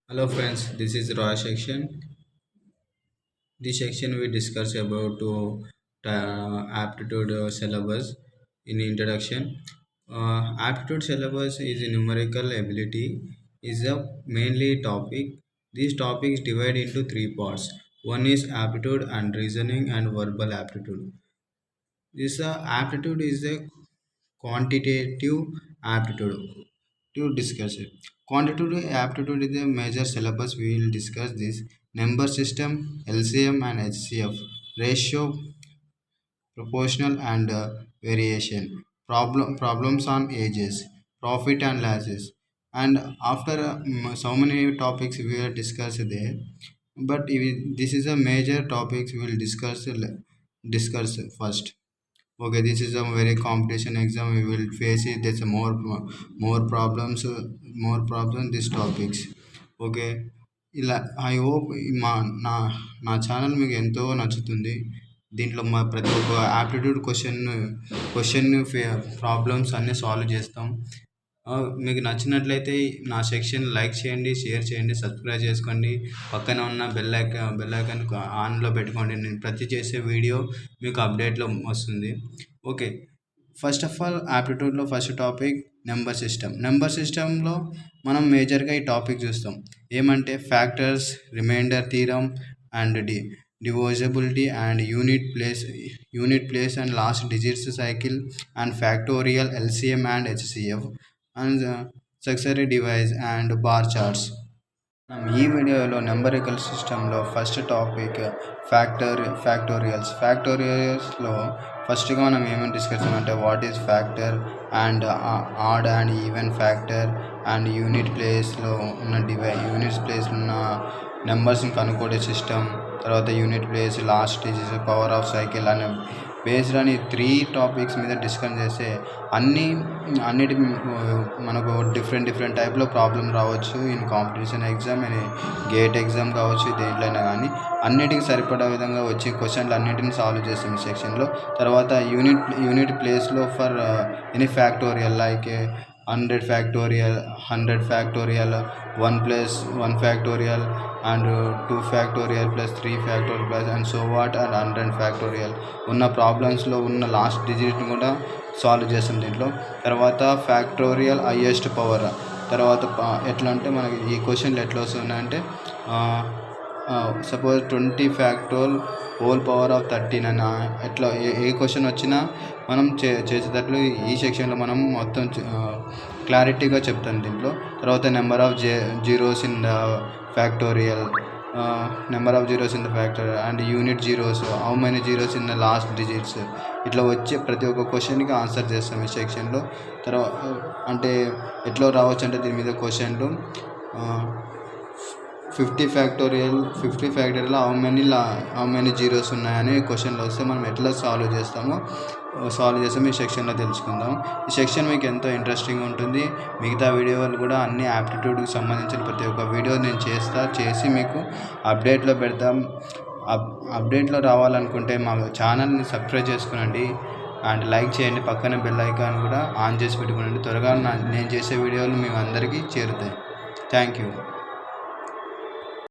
Hello friends, this is Roy section. This section we discuss about aptitude syllabus in introduction. Aptitude syllabus is a numerical ability is a mainly topic. These topics divide into three parts. One is aptitude and reasoning and verbal aptitude. This aptitude is a quantitative aptitude to discuss it. Quantitative aptitude is a major syllabus. We will discuss this number system, LCM and HCF, ratio, proportional and variation, problems on ages, profit and losses, and after so many topics we will discuss there. But this is a major topics we will discuss first. Okay, this is a very competition exam. We will face it. There's a more problems. These topics. Okay ఇలా I hope మా నా నా channel మీకు ఎంతో నచ్చుతుంది. దీంట్లో మా ప్రతి ఒక్క యాప్టిట్యూడ్ క్వశ్చన్ ప్రాబ్లమ్స్ అన్నీ సాల్వ్ చేస్తాం. మీకు నచ్చినట్లయితే నా సెక్షన్ లైక్ చేయండి, షేర్ చేయండి, సబ్స్క్రైబ్ చేసుకోండి. పక్కన ఉన్న బెల్ ఐకాన్ ఆన్లో పెట్టుకోండి. నేను ప్రతి చేసే వీడియో మీకు అప్డేట్లో వస్తుంది. ఓకే, ఫస్ట్ ఆఫ్ ఆల్ యాప్టిట్యూడ్లో first topic number system. Number సిస్టంలో మనం మేజర్గా ఈ టాపిక్ చూస్తాం. ఏమంటే factors, remainder theorem and divisibility and unit place and last digits cycle and factorial LCM and HCF and successor device and bar charts. ఈ వీడియోలో నెంబరికల్ సిస్టంలో ఫస్ట్ టాపిక్ ఫ్యాక్టోరియల్స్లో ఫస్ట్గా మనం ఏమేమి డిస్కస్ చేయాలంటే what is factor and odd and even factor and unit ప్లేస్లో ఉన్న units ప్లేస్లో ఉన్న నెంబర్స్ని కనుక్కోడే సిస్టమ్, తర్వాత unit place, last digits, power of cycle అనే బేస్డ్ అని 3 టాపిక్స్ మీద డిస్కస్ చేస్తే అన్నిటి మనకు డిఫరెంట్ టైప్లో ప్రాబ్లం రావచ్చు. In competition exam, gate exam కావచ్చు, దేంట్లోనే కానీ అన్నిటికి సరిపడా విధంగా వచ్చే క్వశ్చన్లు అన్నిటిని సాల్వ్ చేస్తాం ఈ సెక్షన్లో. తర్వాత యూనిట్ ప్లేస్లో for any factorial like 100 factorial, 100 factorial, 1 + 1 factorial and 2 factorial plus 3 factorial plus and so what and 100 factorial ఉన్న ప్రాబ్లమ్స్లో ఉన్న లాస్ట్ డిజిట్ని కూడా సాల్వ్ చేస్తాం దీంట్లో. తర్వాత ఫ్యాక్టోరియల్ హైయెస్ట్ పవర్. తర్వాత ఎట్లా అంటే మనకి ఈ క్వశ్చన్లు ఎట్లా వస్తున్నాయంటే suppose 20 factorial whole power of 13 అని ఎట్లా ఏ క్వశ్చన్ వచ్చినా మనం చేసేటట్లు ఈ సెక్షన్లో మనం మొత్తం క్లారిటీగా చెప్తాను దీంట్లో. తర్వాత number of zeros in the factorial, number of zeros in the factorial and unit zeros, how many zeros in the last digits. ఇట్లా వచ్చే ప్రతి ఒక్క క్వశ్చన్కి ఆన్సర్ చేస్తాం ఈ సెక్షన్లో. తర్వాత అంటే ఎట్లా రావచ్చు అంటే దీని మీద క్వశ్చన్లు 50 ఫ్యాక్టోరియల్ హౌ మెనీ జీరోస్ ఉన్నాయని క్వశ్చన్లు వస్తే మనం ఎట్లా సాల్వ్ చేస్తాం ఈ సెక్షన్లో తెలుసుకుందాం. ఈ సెక్షన్ మీకు ఎంతో ఇంట్రెస్టింగ్ ఉంటుంది. మిగతా వీడియోలు కూడా అన్ని యాప్టిట్యూడ్కి సంబంధించిన ప్రతి ఒక్క వీడియో నేను చేసి మీకు అప్డేట్లో పెడతాం. అప్డేట్లో రావాలనుకుంటే మా ఛానల్ని సబ్స్క్రైబ్ చేసుకోనండి అండ్ లైక్ చేయండి. పక్కన బెల్ ఐకాన్ కూడా ఆన్ చేసి పెట్టుకోండి. త్వరగా నేను చేసే వీడియోలు మీ అందరికీ చేరుతాయి. Thank you.